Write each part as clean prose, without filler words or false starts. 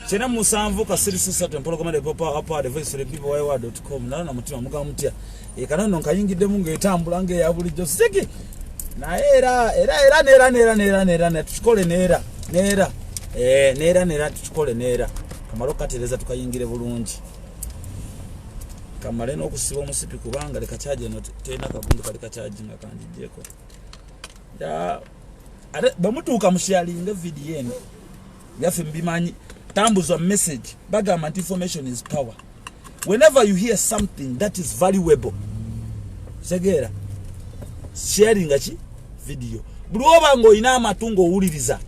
Chena musanvu ka sirisi satu mpologoma de popa apa de voice people waiwa.com na mutima muga mutia kana no kayingide munge etambula nge ya bulijjo siki na era tuchikole nera tuchikole nera kamaro katereza tukayingire bulungi kamale no kusiba musipi kubanga leka charge no tena kabundu kaleka charge ngakandijeko ya ade bamutuka musharinga video yenu yafe mbimanyi tambuzwa message bagama information is power. Whenever you hear something that is valuable segera sharing achi video buloba ngo ina matungo uliriza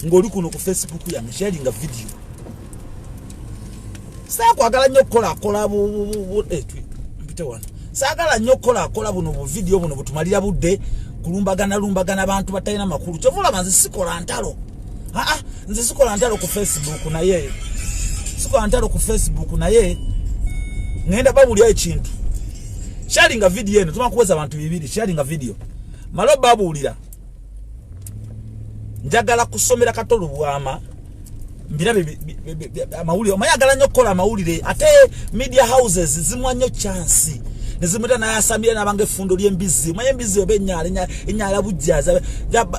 ngoli kuno ku Facebook ya sharing a video sa kwagala nyokola kola mpite wana sagala nyokola kola buno video buno butumalira budde kulumbagana abantu batayina makulu chovula manzi sikola ntalo nze sikola ntalo ku Facebook na ye sikola ntalo ku Facebook na ye ngenda babulya ekintu sharing a video eno tumakuweza abantu bibiri sharing a video malo babulira njagala kusomera katolu bwama mbira amawulire omayagala nyokola amawulire ate media houses zimwanyo chance nezimeta na yasamira nabange fundo lyembizi mayembizi obenyala enyala bujjaza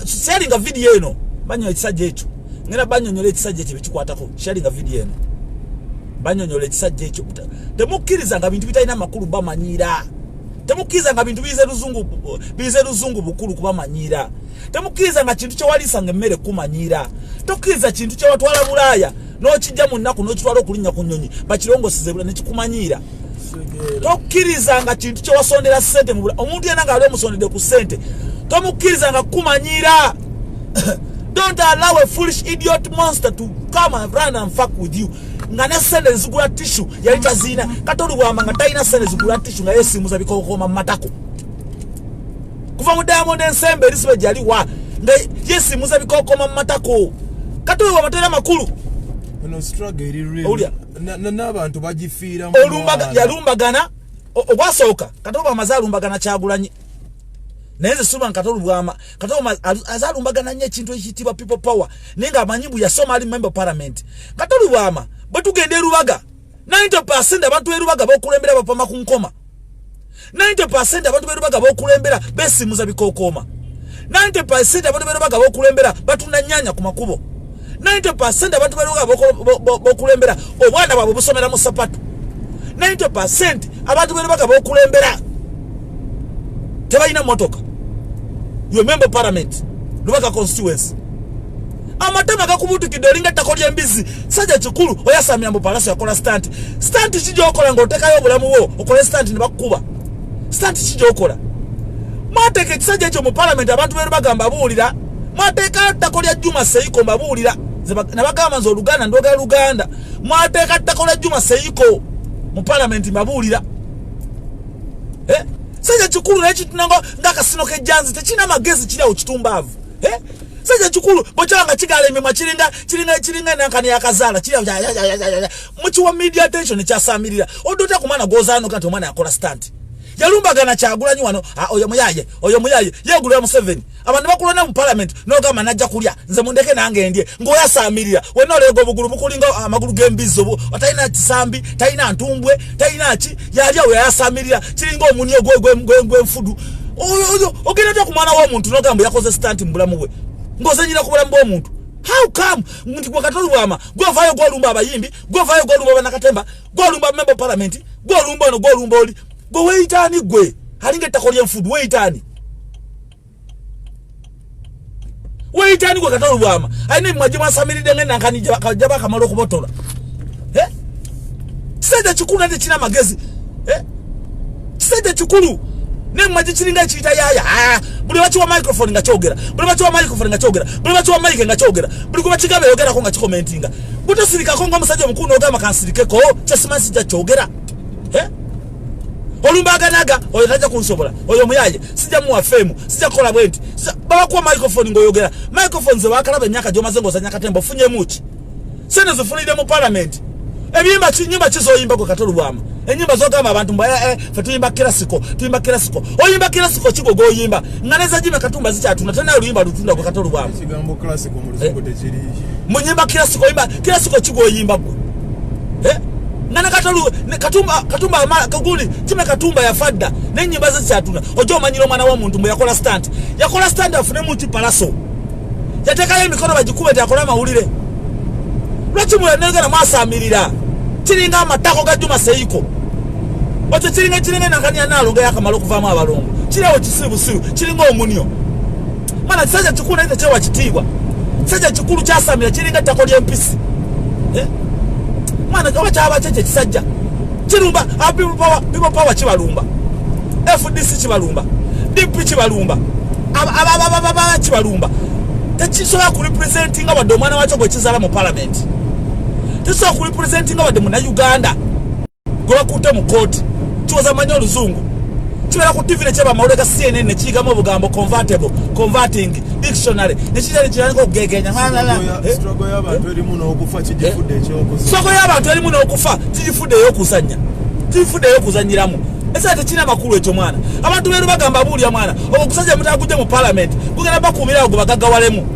sharing a video eno banyo ekisajja ekyo ngena banyonyole ekisajja ekyo bikikwatako sharing a video eno banyonyole ekisajja ekyo temukkiriza nga bintu bitalina makulu bamanyira temukkiriza nga bintu bize luzungu bukulu kubamanyira temukkiriza nga kintu kyewalisa ng'emmere kumanyira tokkiriza kintu kyewatwala Bulaaya n'okijja mu nnaku n'okitwala okulinnya ku nnyonyi bakirongoseze bula nekikumanyira tokkiriza nga kintu kyewasondera ssente mu bula omuntu yenna ng'ali omusondedde ku ssente tomukkiriza nga kumanyira. Don't allow a foolish idiot monster to come and run and fuck with you. Ngane sende zigula tissue yalita zina katolu bwama nga tayina sende zigula tissue nga yesimuza bikokoma matako kuva mu Diamond Ensemble lisibe jali wa nga yesimuza bikokoma matako katolu bwama tayina makulu no struggle real n'abantu bagifiira mu yalumbagana ogwasoka katolu bwama zalumbagana kyagulanyi neze suba nkatolu bwama katolu azalumbagana nnyo ekintu ekiyitibwa people power nenga amanyibu ya Somali member parliament katolu bwama batugende Rubaga 90% abantu berubaga bokulembera bapama ku nkoma 90% abantu berubaga bokulembera besimuza bikokoma 90% abantu berubaga bokulembera batunda nyanya ku makubo 90% abantu berubaga bokulembera obwana babo busomera mu sapatu 90% abantu berubaga bokulembera tebayina motoka you member parliament Rubaga constituency amatema gakubutukidde olinga ttako ly'embizi sajja kikulu oyasamya mu palaso yakola stand kijja okola ng'otekayo obulamu bwo okole stand ne bakukuba stand kijja okola mwateeka ekisajja ekyo mu parliament abantu beeru bagamba buulira mwateekayo ttako lya Juma Seiko mbabuulira ne bagamba nze Oluganda ndogera Luganda mwateeka ttako lya Juma Seiko mu parliament mbabuulira sajja kikulu n'ekitunango ng'akasino k'ejjanzi tekirina magezi kiri awo kitumbaavu sajja kikulu bochanga kigala emimwa kiringa nankani yakazala kiri muchiwa media attention kyasamirira odota kumana gozano kanti omwana yakola stunt yalumbagana Kyagulanyi wano oyo muyaye yegulira mu 7 abantu bakulona mu parliament nogamba najja kulya nze mundeke nange ndye ngoyasamirira wenolego obugulu bukulinga amagulu gembizo atayina kisambi tayina ntumbwe tayina ki yali awo yasamirira kiringa omunyo gwemfudu oyo ogenda kumwana w'omuntu nogamba yakoze stunt mu bulamu bwe ngozenyira ku bulamu bw'omuntu. How come nti kwa katolu bwama gwavayo gwolumba abayimbi gwavayo gwolumba Banakatemba gwolumba member parliament gwolumba no gwolumba oli gwe weitani gwe halinga ttako ly'enfudu weitani gwe katolu bwama ayina emwaje mwasamiride ngenda nkani jaba kamalo kubotola kisajja kikulu nate kina magezi kisajja kikulu nemwaje kiringa ekiyita yaya buli bachiwa microphone nga kyogera buli bachiwa mic nga kyogera buli kuba kigabe yogerako nga kikomentinga butosirikako ng'omusajja omukulu n'ogamba kansirikeko kyasimansi jja kyogera olumbaganaga oyo tajja kunsobola oyo muyaye sijja muwa femu sijja kukola bwenti babakuwa microphone ng'oyogera microphone ze bakalaba ennyaka gy'omaze ng'ozanya katemba ofunye muki sene zifunire mu parliament ebyimba kinyimba kizoyimba gwe katolu bwama enyimba zogamba abantu mbaya fe tuyimba kirasiko oyimba kirasiko kigogo oyimba nganeza jime katumba zikyatuna tena oluyimba lutunda kwa katolu bwamu kigambo classical mu luzungu tekiri munyimba kirasiko oyimba kirasiko kigo oyimba ngana katumba kaguli jime katumba ya fadda nenyimba zikyatuna ojo manyiro mwana wa muntu yakola stand afune muti palaso yateka emikono bagikubete yakola mawulire lwaki mulenengana mwasamirira chiringa amatako ga Juma Seiko ocho chiringa nakanya nalonga yakamalo kuvama abalongo kirawo kisibusiru chiringa omunyo mana saja chikuna ite chewa chitigwa saja chikulu kyasamira chiringa tako lyempisi mana kawa chaba cheche kisajja chirumba people power chibalumba FDC chibalumba DP chibalumba aba chibalumba techisoya ku representing abadomana wacho gwe kizala mu parliament tiso ku representing abademu na Uganda gola kute mu court choza manyo luzungu kibera ku TV ne chaba mawuleka CNN ne kigamo bugambo converting dictionary ne kijali kirani ko gegenya struggle y'abantu erimu n'okufa kijifudde ekyokusa struggle y'abantu erimu n'okufa kijifudde eyokuzanyiramu esa tekina makulu ekyo mwana abantu beru bagamba buli ya mwana okusajja mutaguje mu parliament kugenda bakumira go bagagawalemu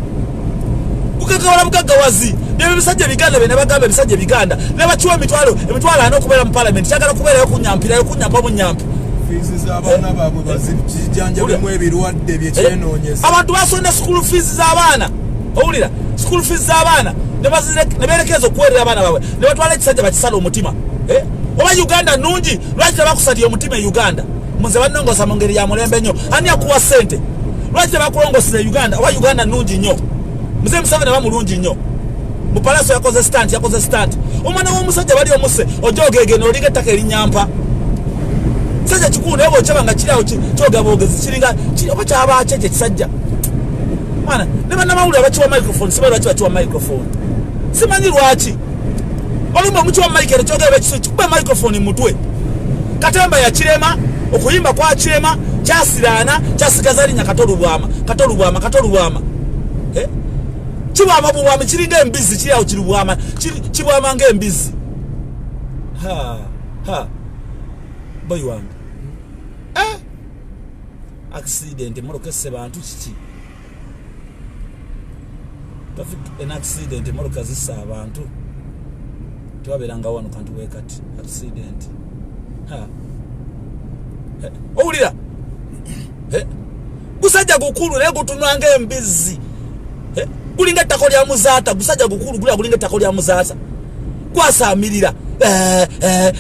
kugagawala mugagawazi bye bisajja biganda bene bagamba bisajja biganda ne bachiwa emitwalo anokubera mu parliament kyagala kubera yokunyampa mu nyampi fees z'abaana baabwe bazijjanjabemu ebirwadde bye kyenoonyeza abantu basonda school fees z'abaana owulira school fees z'abaana ne berekeza okuwerera abaana baabwe ne batwala ekisajja bakisala omutima oba Uganda nungi lwaki tebakusaliye omutima e Uganda muze banongosa mu ngeri ya mulembe nnyo ani akuwa sente lwaki tebakulongosera Uganda oba Uganda nungi nnyo muze Museveni aba mulungi nnyo mu palaso yakoze stand omwana w'omusajja bali omuse ojogegene olinga ettaka erinyampa sajja kikulu ebo kyabanga kirawo kyogabogezi kiringa oba kyaba kyekye kisajja mwana ne bannamawulire abakiwa microphone simanyi lwaki bakiwa microphone simanyi lwaki olumba mukiwa microphone kyogera ekiso kikuba microphone mutwe Katemba ya Kirema okuyimba kwa Kirema kyasirana kyasigaza linya katolubwama kibwama bwama kiringa embizi kiriawo kirubwama kibwama ng'embizi boy wange accident morokese bantu kiki an accident morokazisa abantu twaberanga wano kantu wekati accident owulira gusajja gukulu naye gutunwanga embizi gulinga ettako lya muzaata gusajja gukulu gulya gulinga ettako lya muzaata gwasamirira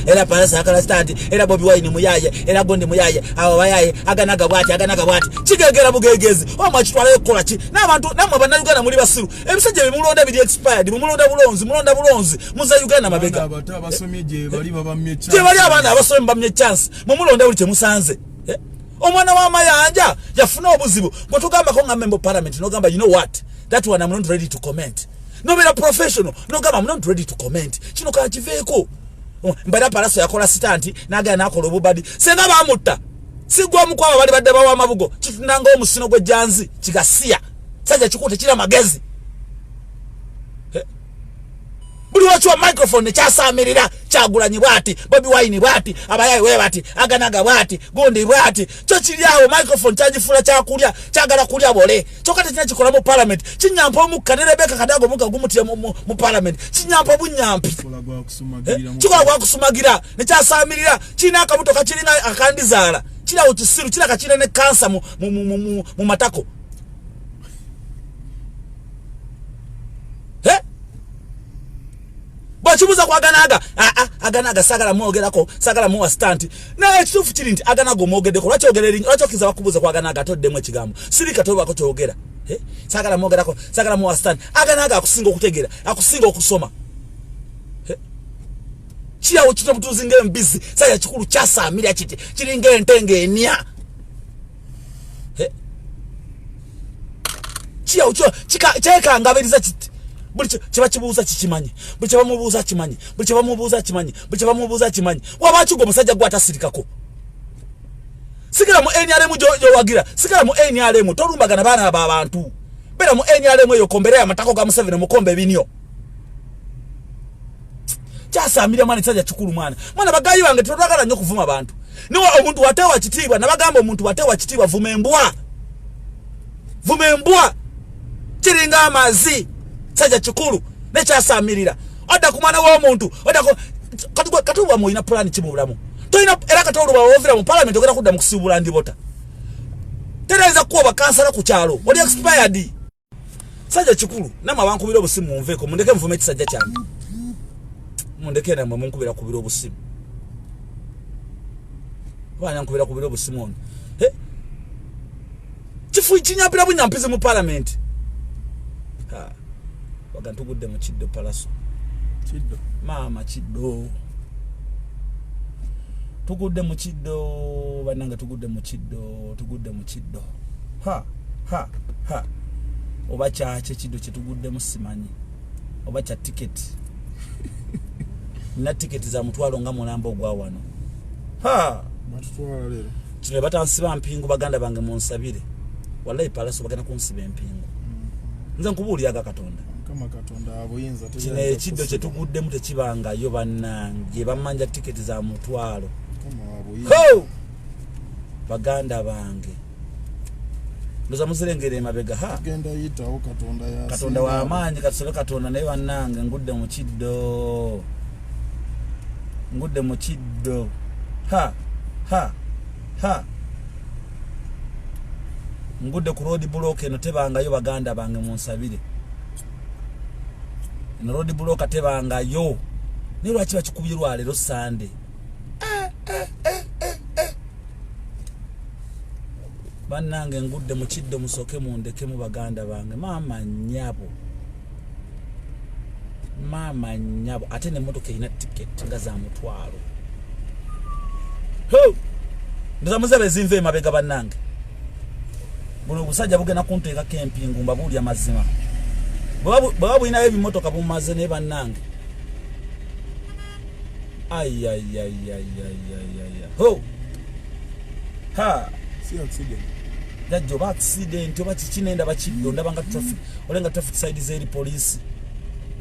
era Palace yakala stand era Bobi Wine muyaye era Gondi muyaye abo bayaye aganaga bwati kigegera bugegezi omwa kitwala ekola ki n'abantu namwe bannayuganda muli basiru ebisajja bimulonda bili expired mulonda bulonzi muza Uganda mabega abantu abasomye je bali babamye chance je bali abana abasomye bamye chance mulonda buli kyemusanze omwana wa mayanja yafuna obuzibu ngotugamba ko nga member parliament no gamba you know what that one I'm not ready to comment. No be a professional. No gamba I'm not ready to comment. Kino ka kiveko. Mbada Palaso yakola stand naga nakola obubadi. Senga bamutta. Sigwa mukwa bali badde bawa mabugo. Kitundanga omusino gwe janzi kigasiya. Sajja kikote kira magezi. Buli wacho microphone kyasamirira kyagulanyi bwati Bobi Wine bwati abayayi we bati aganaga bwati Gondi bwati kyo kiryawo microphone kyagifula kyakulya kyagala kulya bole kyokati kina kikola mu parliament kinyampa omukanere beka kadago muka gumutira mu parliament kinyampa bunyampi kikola gwa kusumagira ne kyasamirira kina akabuto kakiringa akandizaala kirawo kisiru kiraka kine ne cancer mu matako bachibuza kwa aganaga sagala muogerako sagala muwa stand na ekitufu kiri nti aganaga omwogedeko lwaki ogereri lwaki kiza bakubuza kwa aganaga toddemu ekigambo sirika toba ko kyogera sagala muogerako sagala muwa stand aganaga akusinga okutegera akusinga okusoma kiyawo kitobutuzinga embizi saya kikulu kyasamirya kiti kiringa entenge enya kiyawo kyeka ngabiriza kiti buli kiba kibuuza kikimanyi buli kiba mubuuza kimanyi buli kiba mubuuza kimanyi waba kigo musajja gwatasirikako sigala mu NRM wagira sigala mu NRM tolumbagana baana abantu bera mu NRM eyo kombere amatako ga Museveni mukombe binyo Kyasamira mwana Kisajja Kikulu mwana bagayi bange tetwagala nnyo kuvuma abantu niwo omuntu watewa kitiibwa nabagamba omuntu watewa kitiibwa vuma embwa kiringa amazi Kisajja Kikulu nekyasamirira odda ku mwana w'omuntu odda katuba mulina plan ki mu bulamu toyina era katoluba ovira mu parliament ogenda kudda mu kusibula ndibota tereza kuba kansala ku kyalo oli expired Kisajja Kikulu nama bankubira obusimu munveeko mundeke nvume ekisajja kyange mundeke namwe munkubira kubira obusimu bana nkubira kubira obusimu ono kifu kinyapira bunyampize mu parliament bagantugudde mu kiddo palaso mama kiddo tugudde mu kiddo bananga tugudde mu kiddo ha oba kyache kiddo kitugudde mu simanyi oba kya ticket na ticket za mutwalo nga mulambo gwa wano matutwala lero kino batansiba mpingu baganda bange munsabire wallahi palaso bagana kunsiba empingu nze nkubuulyaga Katonda kama Katonda abuyinza kino ekiddo kye tuguddemu tekibanga yo bannange bamanja ticket za mutwalo kama abuyinza baganda bange ndoza muzirengere emabega genda yitawo Katonda wa amaanyi katusole Katonda naye bannange ngudde mu kiddo ngudde ku road block eno tebangayo baganda bange munsabire eno road block tebangayo ne lwaki bakikubirwa leero Sunday bannange ngudde mu kiddo musoke mundeke mu baganda bange mama nyabo ate ne motoka ina ticket nga za mutwalo ndoza muzabe zinve mabega bannange buno busajja bugena kunteeka kempingu mbabuli amazima babu ina ebi motoka bumaze ne bannange ay si accident jajjo ba accident oba kikinenda bakiddo ndabanga traffic olenga traffic side zeri police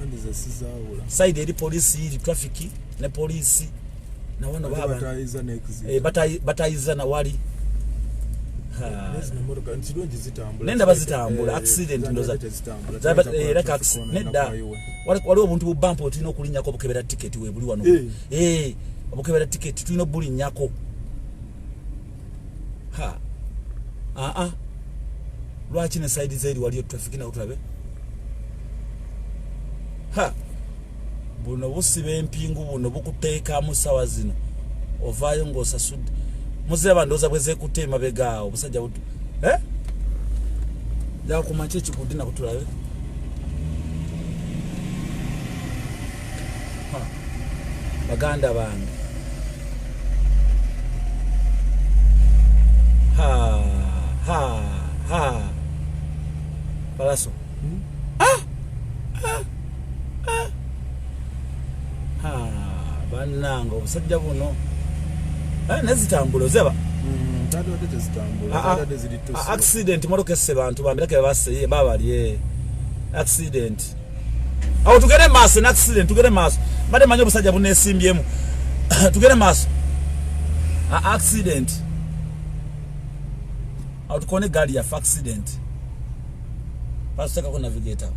andiza sizawula side eri police iri traffic ne police na wano baba bataiza next bataiza na wali nezina motoka ntidonji zitambula nenda bazitambula accident ndoza like accident nedda wali obuntu bubampa otino okulinyako obukebera ticket we buli wano obukebera ticket tulino buli nyako lwaki ne side zeri waliyo traffic na utulabe buno busibe empingu buno bukuteeka mu sawa zino ovaayo ng'osasudde muzeba ndoza bweze kutema begaawo busajja butu ja kumache kikudde na kutulabe baganda bange palaso bannanga obusajja buno nezitambulo zeba accident motoka esse bantu bambirake basse babali accident awo tugere maso na accident tugere maso bade manyo obusajja buno esimbyemu tugere maso accident awo tukone gali ya accident pasaka ko navigator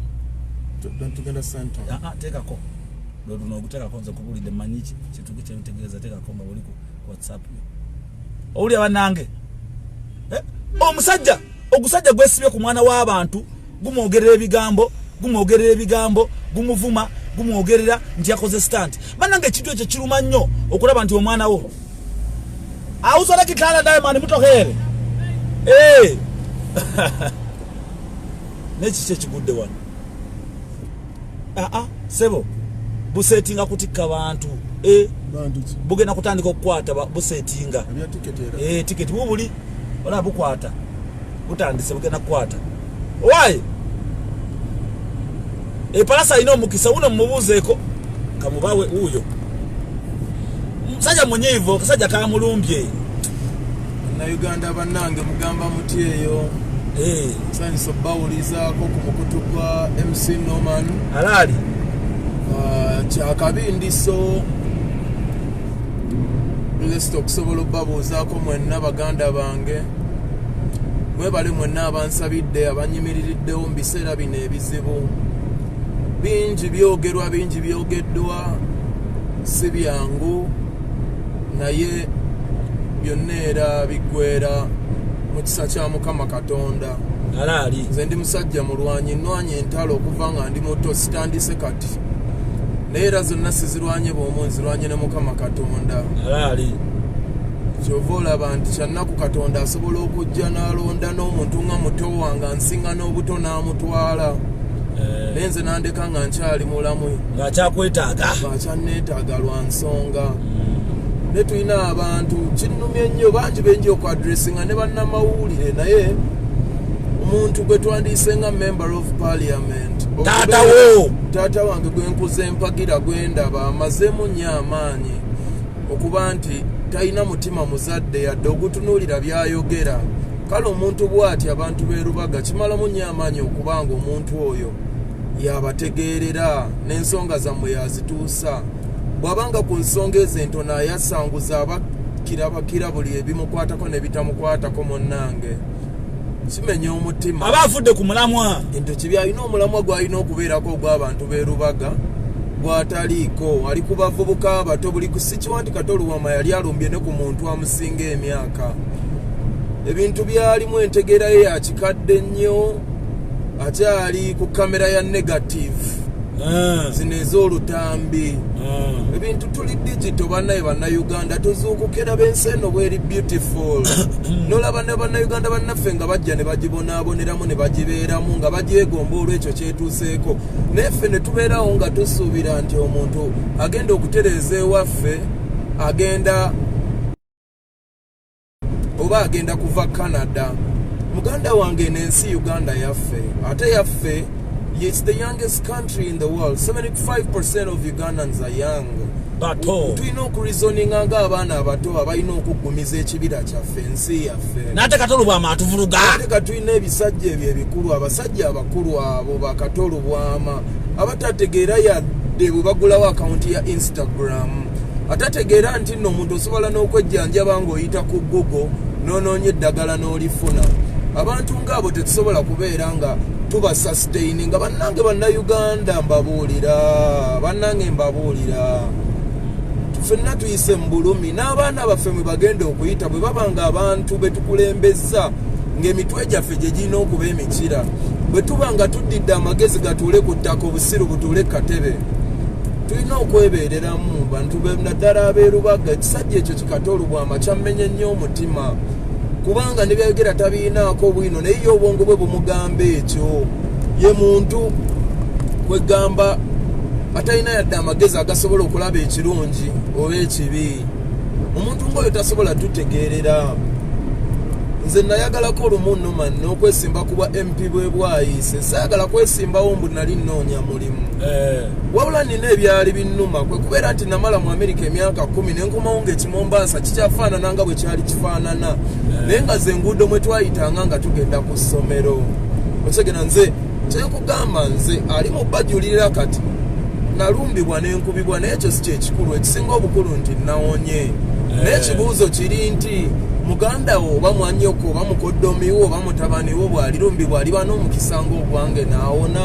tugenda center tekako ndo nokuteka konza kubulide manyichi kituki kyentegereza teka komba buli ku WhatsApp oli abanange omusajja ogusajja gwesibye ku mwana w'abantu gumwogerera ebigambo gumuvuma gumwogerera nti yakoze stand banange ekintu ekyo kiruma nnyo okulaba nti omwana wo awusola kitala diamond mutohere neki kyekigudde wano sebo busetinga kutikka bantu bugena kutandika okukwata busetinga ticket bubuli ola bukwata butandise bugena kukwata why palasa ino mukisa uno mubuzeeko kamubawe uyo musajja munyivo kasajja kamulumbye na Uganda bannange mugamba muti eyo sanso bawuliza ko kumukutupa MC Norman alali kyakabindiso lesita okusobola okubabuuzaako mwenna baganda bange mwebale mwenna abansabidde abanyimiririddewo mu biseera bino ebizibu bingi byogerwa bingi byogeddwa si byangu naye byonna era biggweera mu kisa kya Mukama Katonda. Alaali nze ndi musajja mulwanyi nnwanye entalo okuva nga ndi muto sitandise kati naye era zonna sizirwanye bw'omu nzirwanye ne Mukama Katonda. alaali kyova olaba nti kyannaku Katonda asobola okujja n'alonda n'omuntu nga muto wange ansinga n'obuto n'amutwala naye nze nandeka nga nkyali mulamu ng'akyakwetaaga ng'akyanneetaaga lwa nsonga. ne tulina abantu kinnumye nnyo bangi benji okwadressinga ne bannamawulire naye omuntu gwe twandiise nga member of parliament taata wange gwe nkuze empagira gwe ndaba amazeemu nnyo amaanyi okuba nti talina mutima muzadde yadde ogutunuulira byayogera. kale omuntu bw'ati abantu b'e Rubaga kimalamu nnyo amaanyi okuba nga omuntu oyo yabategeerera n'ensonga zammwe yazituusa. bw'abanga ku nsonga ezo entono ayasanguza abakira buli ebimukwatako ne bitamukwatako munnange kimenya omutima. aba afudde ku mulamwa ento kibi alina omulamwa gw'alina okubeerako ogw'abantu b'e Rubaga gw'ataliiko ali ku bavubuka abato buli kusikiwa nti Kato Luwama yali alumbye ne ku muntu amusinga emyaka. ebintu byalimu entegeera ye yakikadde nnyo akyali ku kamera ya negative zino ez'olutambi. ebintu tuli digito bannaye bannayuganda tuzuukukira b'ensi eno bweri beautiful nolaba ne bannayuganda bannaffe nga bajja ne bagibonaaboneramu ne bagibeeramu nga bagyegomba olw'ekyo kyetuuseeko neffe ne tubeerawo nga tusuubira nti omuntu agenda okutereeza ewaffe agenda oba agenda kuva Canada. muganda wange n'ensi Uganda yaffe ate yaffe it's the youngest country in the world. 75% of Ugandans are young. tulina okureasoninga ng'abaana abato abalina okugumiza ekibira kyaffe ensi yaffe. n'ate Kato Luwama atuvuluga. ate ka tulina ebisajja ebyo ebikulu abasajja abakulu abo ba Kato Luwama abatategeera yadde bwe bagulawo akawunti ya Instagram atategeera nti nno omuntu osobola n'okwejjanjaba ng'oyita ku Google n'onoonya eddagala n'olifuna. abantu ng'abo tetusobola kubeera nga tuba sustain nga bannange bannayuganda mbabuulira ffenna tuyise mu bulumi n'abaana baffe mwe bagenda okuyita bwe babanga abantu betukulembeza ng'emitwe gyaffe gye girina okuba emikira bwe tuba nga tuddidde amagezi gatuule ku ttaka obusiru butuule katebe tulina okwebeereramu bantu naddala ab'e Rubaga. ekisajja ekyo Kato Luwama kyammenye nnyo omutima kubanga ne byayogera tabiinaako bwino naye ye obwongo bwe bumugamba ekyo. ye muntu kwegamba atalina yadde amagezi agasobola okulaba ekirungi oba ekibi. omuntu ng'oyo tasobola tutegeerera. nze nayagalako olumu nnuma n'okwesimba ku bwa MP bwe bwayise saagala kwesimbawo mbu nali nnoonya mulimu wabula nina ebyali binnuma kwe kubeera nti namala mu Amerika emyaka 10 n'enkomawo ng'ekimombasa kikyafaanana nga bwe kyali kifaanana naye nga ze enguudo mwe twayitanga nga tugenda ku ssomero. otegera nze kyekugamba nze ali mu bajulirira kati nalumbibwa n'enkubibwa naye ekyo si kyekikulu ekisinga obukulu nti nawonye. naye ekibuuzo kiri nti muganda wo oba mwanyoko oba mukoddomi wo oba mutabani wo bw'alirumbibwa aliba n'omukisa ng'ogwange naawona.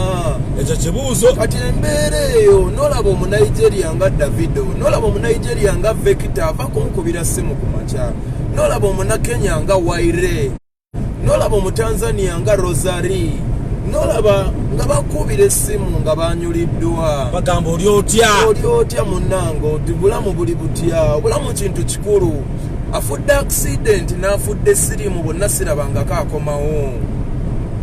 ekyo kibuuzo. kati embeera eyo nolaba omunigeria nga Davido nolaba omunigeria nga Victor ava kumukubira ssimu ku makya nolaba omunakenya nga Waire nolaba omutanzania nga Rosary nolaba nga bakubira essimu nga banyuliddwa bagamba oli otya munnange oti bulamu buli butya obulamu kintu kikulu. afudde accident n'afudde sirimu bonna sirabangako akomawo.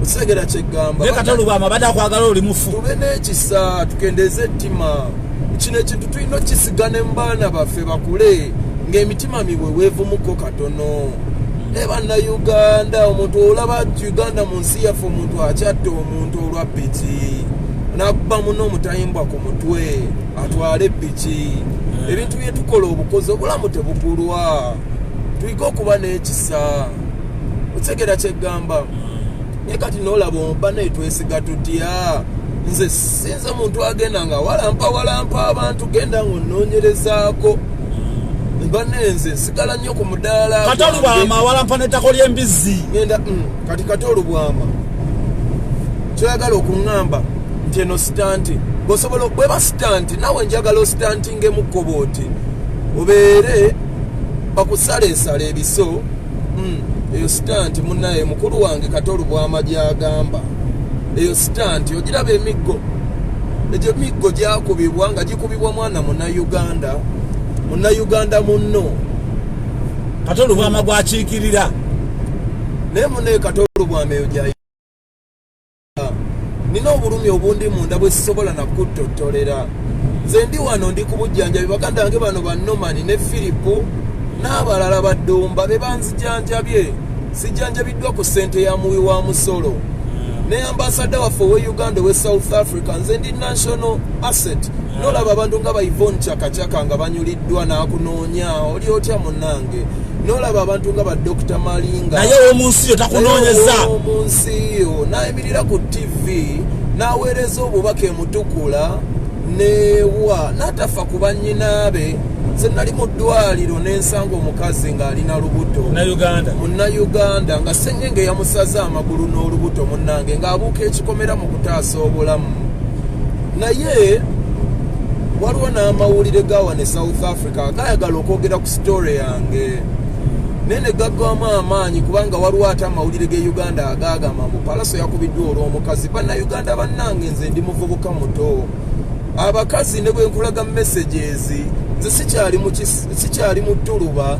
osegera kyeggamba naye Kato Luwama badde akwagala oli mufu. tube n'ekisa tukendeeze ettima kino ekintu tulina okisigane mu baana baffe bakule ng'emitima miweweevumuko katono. ne bannayuganda omuntu olaba Uganda mu nsi yaffe omuntu akyatta omuntu olwa ppiki n'abba muno omutayimbwa ku mutwe atwale ppiki. ebintu bye tukola obukozi obulamu tebugulwa tuyige okuba n'ekisa. otegera kyeggamba naye kati n'olaba omuba naye twesiga tutya nze sinza muntu agenda nga walampa abantu genda ngononyerezaako banenze sigala nnyo ku mudaala Katolubwama walampa n'ettako ly'embizzi ngenda kati Katolubwama kyoyagala okuŋŋamba nti eno sitanti bw'osobola bweba sitanti nawe njagala ositantingemu kkobooti obeere bakusaleesala ebiso eyo sitanti munnaye mukulu wange Katolubwama gy'agamba eyo sitanti ogiraba emiggo egyo miggo gyakubibwa nga gikubibwa mwana Munnayuganda munno Katolubwama gwakiikirira naye munnaye Katolubwama eyo gy'ayi nina obulumi obundi munda bwe sisobola nakuttotolera nze ndi wano ndi ku bujjanjabi baganda bange bano Banomani ne Filipo n'abalala Badumba be banzijanjabye sijjanjabiddwa ku ssente ya muwi wa musolo ne ambassador waffe owe Uganda owe South Africa nze ndi national asset nolaba abantu nga Yvonne Chakachaka nga banyuliddwa n'akunoonya oli otya munnange nolaba abantu nga Dr. Malinga naye omunsi yo takunoonyeza omunsi yo nayimirira ku TV n'aweereza obubaka emutukula newa n'atafa ku bannyinaabe nze nali mu ddwaliro n'ensanga omukazi ng'alina lubuto Munnayuganda nga sengenge yamusaze amagulu n'olubuto munnange ng'abuuka ekikomera mu kutaasa obulamu naye waliwo n'amawulire gawa ne South Africa gayagala okwogera ku sitore yange nene gaggwamu amaanyi kubanga waliwo ate amawulire ge Uganda agagamba mbu Palaso yakubiddwa olw'omukazi bannayuganda bannange nze ndi muvubuka muto abakazi ne bwe nkulaga messages nze sikyali mu ttuluba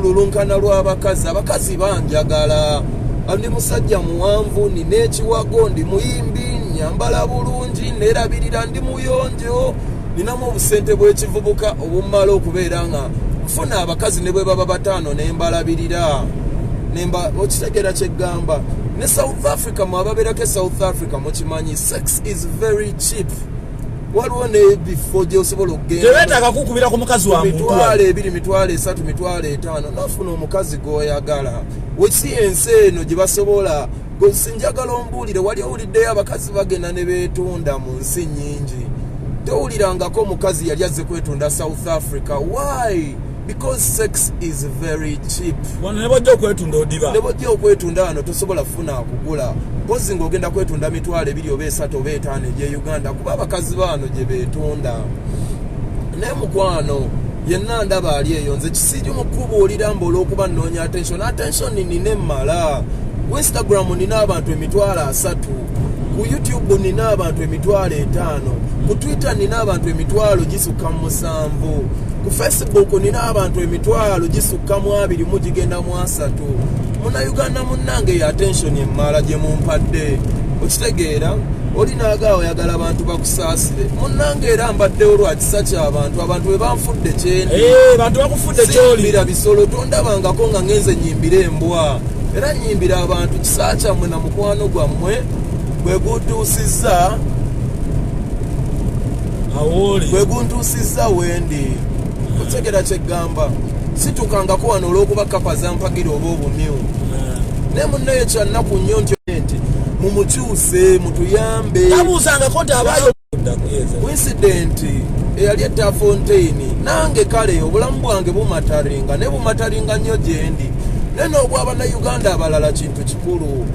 lulunkana lw'abakazi abakazi banjagala ndi musajja muwanvu nina ekiwago ndi muyimbi nyambala bulungi neerabirira ndi muyonjo ninamu obusente bw'ekivubuka obumala okubeera nga nfuna abakazi ne bwe baba bataano nembalabirira okitegera kyeggamba ne South Africa mwababeerako South Africa mukimanyi sex is very cheap waliwo nebifo gyosobola okugenda tebeetaaga kukubira ku mukazi wa muntu mitwalo 2 mitwalo 3 mitwalo 5 nofuna omukazi gw'oyagala wesi ensi eno gye basobola sinjagala ombuulire wali owuliddeyo abakazi bagenda ne beetunda mu nsi nnyingi towulirangako omukazi yali azze kwetunda South Africa why because sex is very cheap wano ne bajja okwetunda odiba ne bajja okwetunda wano tosobola kufuna akugula pozi ng'ogenda kwetunda mitwalo 2 oba 3 oba 5 egye Uganda kuba abakazi baano gye beetunda naye mukwano yenna ndaba ali eyo nze kisijju mu kubuulira mbu olw'okuba nnoonya attention nina emmala ku Instagram nina abantu 3,000 ku YouTube nina abantu 5,000 ku Twitter nina abantu 7,000 ku Facebook nina abantu 2,000 mugigenda mu 3 Munnayuganda munnange ya attention emmala gye mumpadde okitegeera oli naagaawo oyagala abantu bakusaasire munnange era mbaddewo lwa kisa ky'abantu bwe banfudde kyendi bantu bakufudde kyoli simbira bisolo tondabangako nga ngenze nyimbira embwa era nyimbira abantu kisa kyammwe na mukwano gwammwe bwe guntuusizza wendi otegera kyeggamba situkangako wano olw'okuba kapa za mpagira oba obumyu naye munnaye kyannaku nnyo nti mumukyuse mutuyambe tabuuzangako nti abaayo incident eyali Etafontein nange kale obulamu bwange bumataringa ne bumataringa nnyo gyendi naye n'obw'Abannayuganda abalala kintu kikulu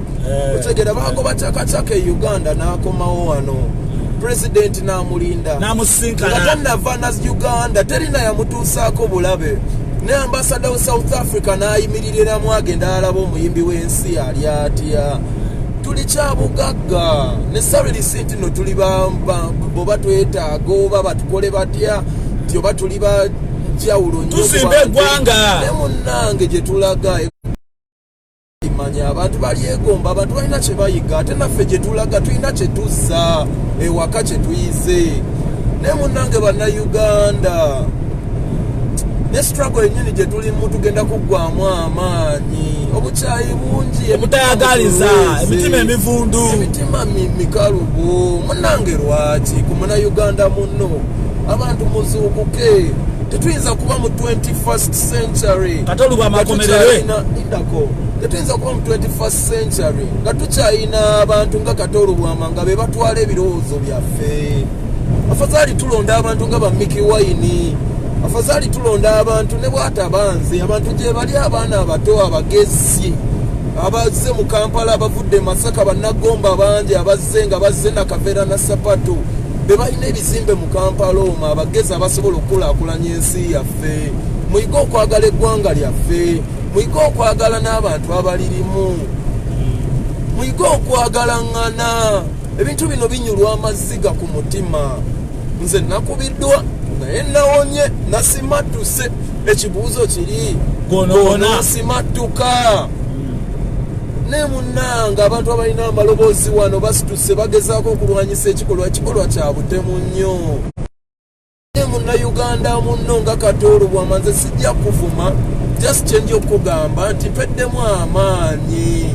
otegera bagoba cakacaka e Uganda n'akomawo wano President namulinda namusinkana tanava na Uganda terina yamutuusaako bulabe ne ambassador wa South Africa n'ayimiririramu agenda alaba omuyimbi w'ensi ali atya tuli kyabugagga ne salary city no tuli boba twetaaga oba batukole batya nti oba tuli bajawulo nnyo tusimbe eggwanga ne munnange gye tulaga manya abantu balyegomba abantu balina kye bayiga ate naffe gye tulaga tulina kye tuzza ewaka kye tuyize naye munnange Bannayuganda ne struggle ennyini gye tulimu tugenda kuggwamu amaanyi obukyayi bungi obutayagaliza emitima emivundu emitima mikalubu munnange lwaki ku Munnayuganda munno abantu muzuukuke tetuyinza kuba mu 21st century Katolubu amakomererwe indako tetuyinza kuba mu 21st century nga tukyayina abantu nga Katolubwama nga be batwala ebirowoozo byaffe. Afadhali tulonda abantu nga Mickey Wine, afadhali tulonda abantu ne bwatabanze abantu gye bali abaana abato abagezi abazze mu Kampala abavudde Masaka bannagomba bangi abazze nga bazze na Kavera na Sapato be balina ebizimbe mu Kampala omwo abagezi abasobola okukulaakulanya ensi yaffe. Muyiga okwagala eggwanga lyaffe, muyiga okwagala n'abantu abalirimu, muyiga okwagalaŋŋana. Ebintu bino binyulwa amaziga ku mutima. Nze nakubiddwa naye nawonye nasimattuse. Ekibuuzo kiri gonoona simattuka. Ne munnanga abantu abalina amaloboozi wano basituse bagezaako okulwanyisa ekikolwa kya butemu nnyo. Ne munnayuganda munno nga Katolubwama nze sijja kuvuma, just kyenja okugamba nti mpeddemu amaanyi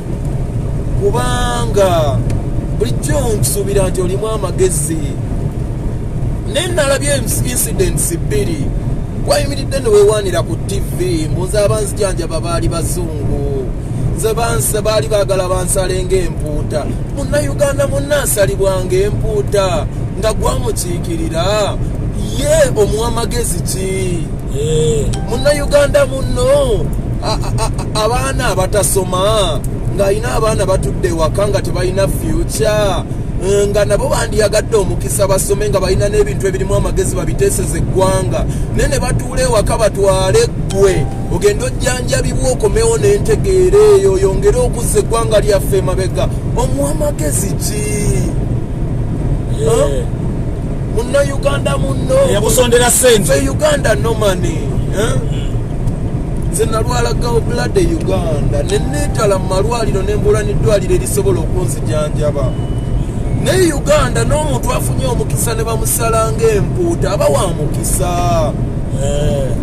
kubanga bulijjo nkusuubira nti olimu amagezi. Ne nalabye incidents bbiri wayimiridde ne weewaanira ku TV mbuze abanzijanjaba baali bazungu, nze bansa baali baagala bansale ng'empuuta. Munnayuganda munnansalibwanga empuuta nga gwamukiikirira ye omuwa magezi ki? Munnayuganda munno abaana abatasoma ng'alina abaana batudde waka nga tebalina future nga nabo bandiyagadde omukisa basome nga balina n'ebintu ebirimu amagezi babiteeseza eggwanga naye ne batuula ewaka batwale ggwe ogenda ojjanjabibwa okomewo n'entegeera eyo yongere okuzza eggwanga lyaffe emabega. Omuwa amagezi ki? Munnayuganda munno yabusondera ssente Uganda no money. Nze nalwala gallbladder Uganda ne neetala mu malwaliro ne mbula n'eddwaliro erisobola okunzijanjaba. Ne Uganda n'omuntu afunye omukisa ne bamusala ng'empuuta aba wa mukisa.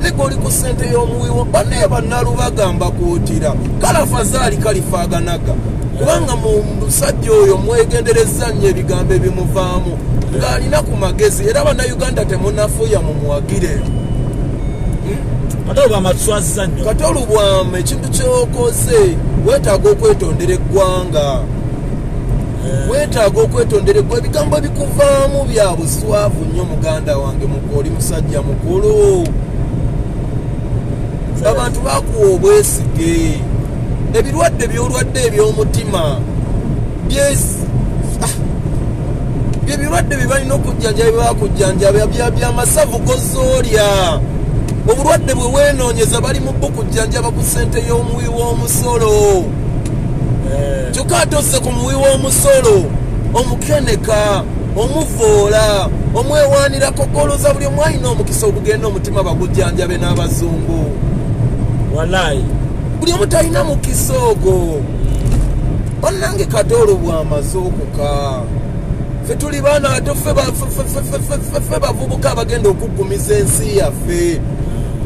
Ne goli ku ssente y'omuwiwo banne bannalu bagamba kuutira kale afazaali kalifaaganaga kubanga mu musajja oyo mwegendereza nnyo ebigambo ebimuvaamu ng'alina ku magezi era bannayuganda temunafuuya mumuwagire. Katolubwama tuswaziza nnyo. Katolubwama ekintu kyokoze weetaaga okwetondera eggwanga, weetaaga okwetondera eggwanga. Ebigambo ebikuvaamu bya buswavu nnyo muganda wange oli musajja mukulu. Abantu bakuwa obwesige. Ebirwadde by'olwadde eby'omutima byebirwadde bye balina okujjanjaba byebakujjanjaba byamasavu gozoolya. Obulwadde bwe weenoonyeza bali mu bukujjanjaba ku ssente y'omuwi w'omusolo. Kyokka atozze ku muwi w'omusolo omukeneka omuvoola omwewaanirako goloza buli omu alina omukisa ogugenda omutima bagujjanjabe n'abazungu. Wallahi buli omu talina mukisa ogwo. Bannange Katolubwama okuka ffe tuli baana bato, ffe bavubuka abagenda okuggumiza ensi yaffe.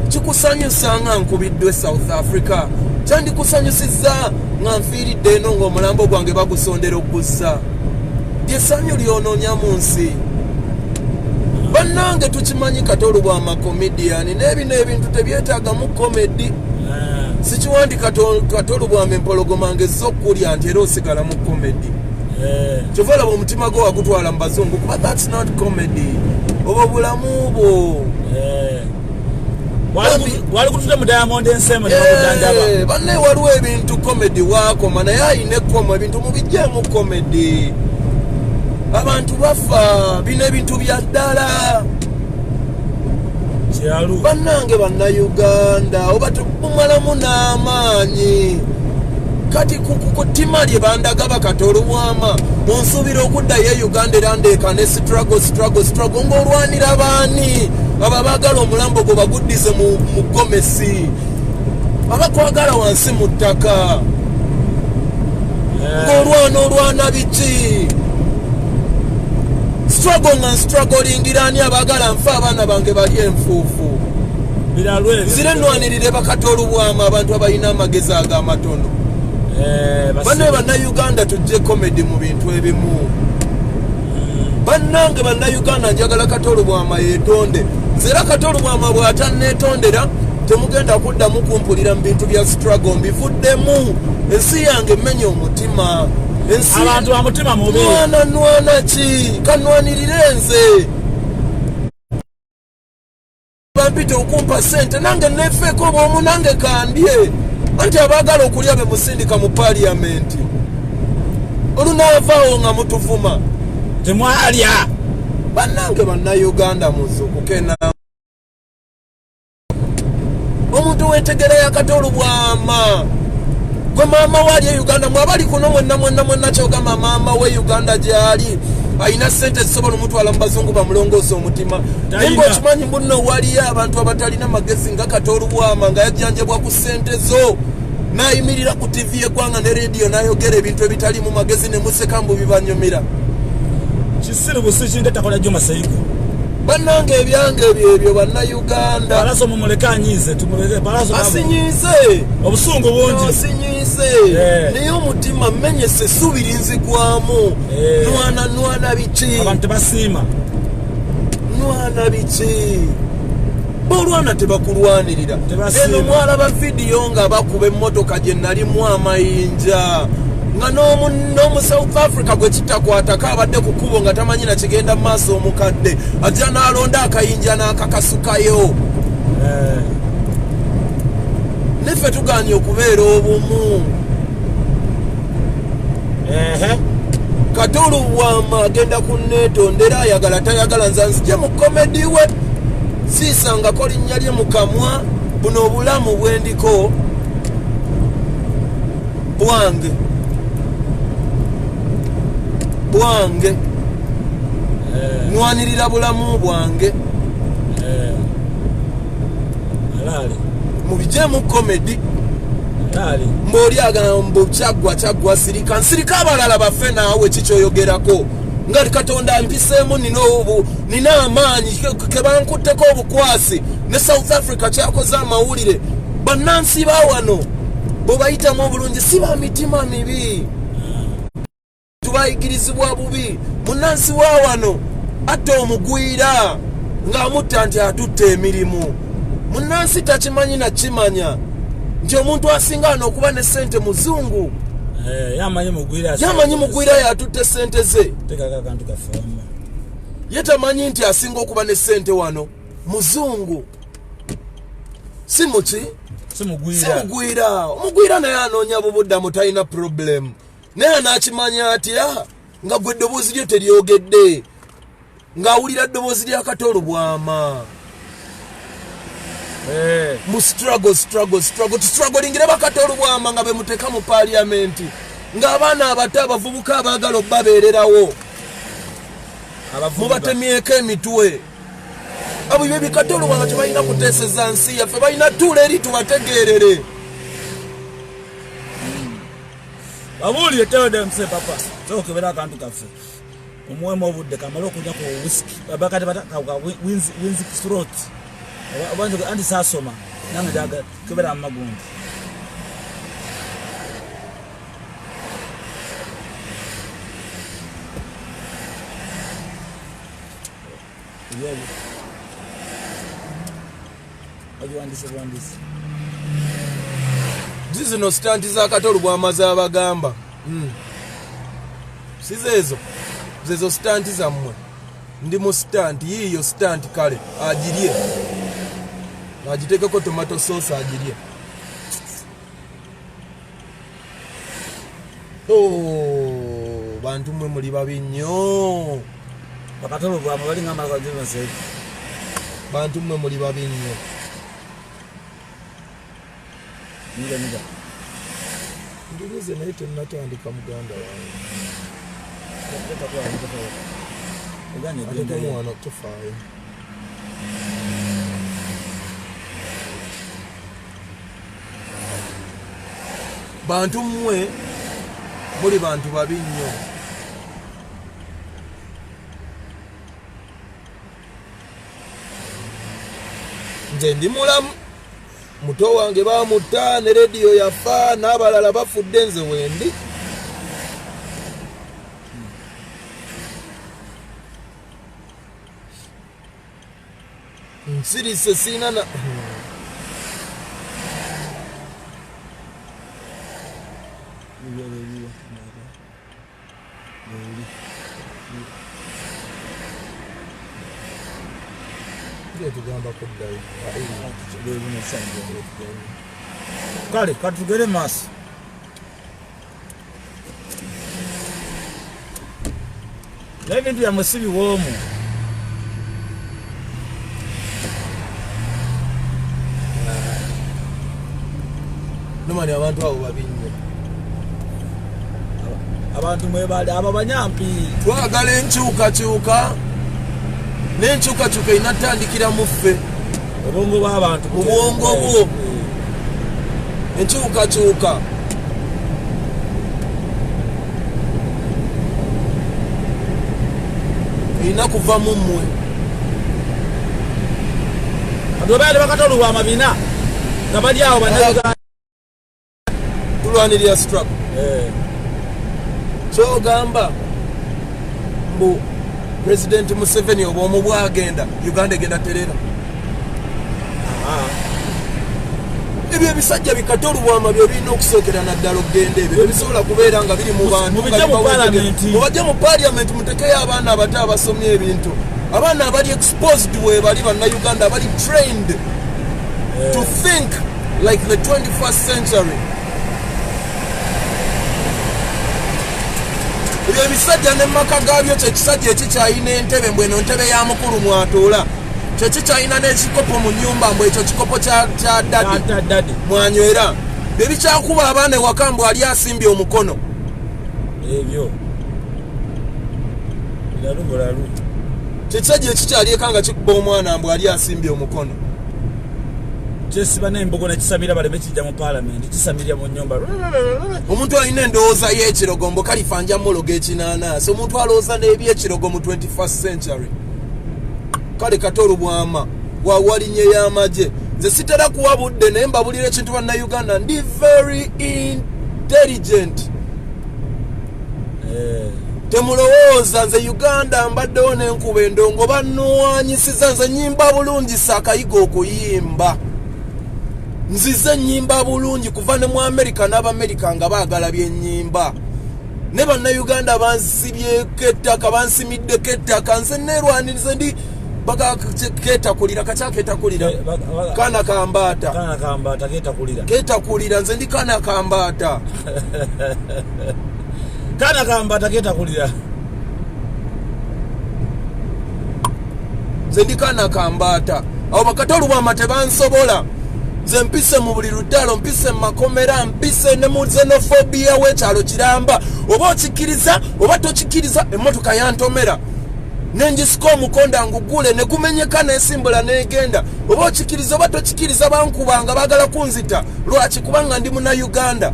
Kikusanyusa nga nkubiddwe South Africa, kyandikusanyusizza nga nfiiridde eno ng'omulambo gwange bagusondera okuzza. Lyessanyu lyonoonya mu nsi. Bannange tukimanyi Katolubwama comedian n'ebino ebintu tebyetaagamu comedy. Sikiwandi Katolubwama empologoma ngezza okkulya nti era osigala mu comedy. Kyova olaba omutima gwo wagutwala mu bazungu kuba that's not comedy. Obwo bulamu bwo. Wali kutudde mu Diamond Ensemo ne bakujjanjaba. Banne waliwo ebintu comedy waakoma naye ayina ekkomo ebintu mubijjeemu comedy. Abantu bafa bino ebintu bya ddala. Bannange bannayuganda oba tumalamu n'amaanyi. Kati kukutima lye bandaga Katolubwama onsuubira okuddayo e Uganda era ndeeka ne struggle ng'olwanira baani abo abaagala omulambo gwe baguddize mu gomesi abakwagala wansi mu ttaka ng'olwana biki struggling ani abaagala nfe abaana bange bali enfuufu zire nnwanirire Katolubwama abantu abalina amagezi ag'amatono. Banne bannayuganda tujje comedy mu bintu ebimu. bannange bannayuganda njagala Katolo Bwama yeetonde nzera Katolo Bwama bw'atanneetondera temugenda kuddamu kumpulira mu bintu bya struggle mbivuddemu ensi yange mmenye omutima abantu ba mutima mubi nwana ki kanwanirire nze bampita okumpa sente nange nefeeko bwomu nange kandye anti abaagala okulya be musindika mu paliamenti olunaavaawo nga mutuvuma temwalya bannange bannayuganda muzukukena omuntu wetegera ya Katolo Bwama gwe maama wali e Uganda mwabali kuno mwenna kyogamba maama we Uganda gyali ayina sente zisobola omutwala mu bazungu bamulongoosa omutima naye ng'okimanyi muno waliyo abantu abatalina magezi nga Katolo Bwama nga yajjanjabwa ku sente zo nayimirira ku TV y'eggwanga ne rediyo n'ayogera ebintu ebitali mu magezi ne museka mbu bibanyumira kisiru busi takola Juma Saigo bannange ebyange ebyo bannayuganda balaso mumuleka anyize tumuleke balaso asinyize obusungu bungi asinyize naye omutima mmenyese subiri nzigwamu nwana biki abantu basiima nwana biki bolwana tebakulwanirira eno mwalaba vidiyo nga bakuba emmotoka gye nalimu amayinja nga n'omu South Africa gwe kitakwatako abadde ku kkubo nga tamanyi na kigenda mu maaso omukadde ajja n'alonda akayinja n'akakasukayo neffe tugaanye okubeera obumu Katolo Bwama agenda kunneetondera ayagala tayagala nzanzije mu komedi we siisangako linnya lye mu kamwa buno obulamu bwendiko bwange nwanirira bulamu bwange mubijemu komedi mboli agana mbu kyagwa sirika abalala baffe naawe kikyoyogerako nga Katonda mpiseemu nina amaanyi kebankutteko obukwasi ne South Africa kyakoze amawulire bannansi bawano bwebayitamu obulungi si ba mitima mibi tubayigirizibwa bubi munansi wawano atta omugwira ng'amutta nti atutte emirimu munansi takimanyi nakimanya nti omuntu asingaana okuba ne sente muzungu yamanyi mugwira yatutte sente ze ye tamanyi nti asinga okuba ne sente wano muzungu si mugwira omugwira naye anoonya bubuddamu talina problemu naye anakimanya atya nga gwe eddoboozi lyo teryogedde ng'awulira eddoboozi lya Katolo Bwama mu tustrugglingire bakatolo Bwama nga bemuteeka mu paliamenti ng'abaana abato abavubuka abaagala obbabeererawo mubatemyeko emitwe abo ibyo bikatolo Bwama tebalina kuteeseza nsi yaffe balina tuula eri tubategeerere abuli tell them say papa so kebera akantu kaffe omwemo obudde kamalo okunya ku whisky abakati bataka wins throat abantu andi sasoma nange daga kebera amagundi yeye wandise zino stanti za Katolo Bwama z'abagamba zezo stanti zammwe ndi mu stanti yiyo stanti kale agirye agitekeko tomato sauce agirye bantu mmwe muli babi nnyo Katolo Bwama bali ngamba kwa Juma Saigo bantu mmwe muli babi nnyo Niga. Ndibuze naye tennatandika muganda wange. Ate mwana tofaayo. Bantu mmwe muli bantu babi nnyo. Nze ndi mulamu. Muto wange bamutta ne rediyo yafa n'abalala bafudde nze wendi nsirise sina na kale katugere maaso n'ebintu byamwe si biwoomu nomani abantu abo babinye abantu mwebali abo banyampi twagala enkyukakyuka n'enkyukakyuka inatandikira mu ffe obwongo bw'abantu obwongo bwo enkyukakyuka erina kuva mu mmwe adobaali bakatoluwa amabina nga bali awo bannayuganda tulwanirira strap kyogamba mbu President Museveni obwomu bwagenda Uganda egenda terera ebyo ebisajja bikatolubwama byo birina okusookera naddala okugenda ebyo ebisobola kubeera nga biri mu bantu mubajja mu parliament mutekeyo abaana abato abasomye ebintu abaana abali exposed bwe bali bannayuganda abali trained to think like the 21st century ebyo ebisajja n'emmaka gaabyo kyekisajja ekikyayina entebe mbweno ntebe ya mukulu mwatoola kyekikyayina n'ekikopo mu nnyumba mbw ekyo kikopo kya dadi mwanywera bye bikyakuba abaana ewaka mbw ali asimbye omukono ebyo lalubulalu kyekisajja ekikyalieka nga kikuba omwana mbw ali asimbye omukono kyesiba n'embogo nekisamira baleme kijja mu palamenti kisamirya mu nnyumba omuntu alina endowooza y'ekirogo mbu kalifanja mulogo ekinanaasi omuntu alowooza n'ebyekirogo mu 21st century kale katolubwama wawalinye y'amagye nze sitera kuwa budde naye mbabulira ekintu bannayuganda ndi very intelligent temulowooza nze Uganda mbaddewo n'enkuba endongo bannuwanyisiza nze nnyimba bulungi saakayiga okuyimba nzize nnyimba bulungi kuva ne mu Amerika n'Abamerika nga baagala byennyimba ne bannayuganda bansibyeko ettaka bansimiddeko ettaka nze neerwanirize ndi bagaketakulira kakyaketakulira kana kambaata ketakulira nze ndi kana kambaata kana kambaata ketakulira nze ndi kana kambaata abo bakatolubwama tebansobola nze mpise mu buli lutalo mpise mu makomera mpise ne mu xenophobia w'ekyalo kiramba oba okikkiriza oba tokikkiriza emmotoka yantomera nenjisika omukonda ngugule ne gumenyeka n'esimbula n'egenda oba okikkiriza oba tokikkiriza bankubanga baagala kunzita lwaki kubanga ndi munnayuganda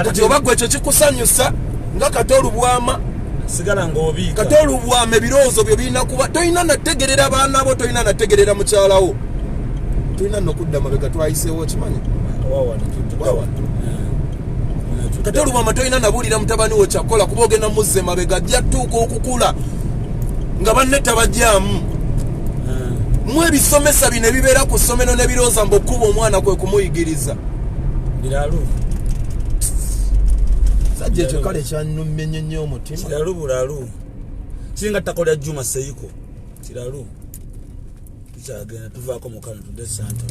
kati oba gwe ekyo kikusanyusa nga katolubwama sigala ng'obiika katolubwama ebirowoozo byo birina kuba tolina nategerera baana bo tolina nategerera mukyalawo tulina nokudda mabega twayiseewo kimanyi katolubwama tolina nabuulira mutabani wo kyakola kuba ogenda muzze mabega ajja tuuka okukula nga banne tabajjaamu mu ebisomesa bino ebibeera ku ssomero n'ebirowooza mbu okkuba omwana kwe kumuyigiriza biralu sajja ekyo kale kyanummenye nnyo omutima kiralu bulalu kiringa ttako lya Juma Seiko kiralu tukyagenda tuvaako mukama tudde santa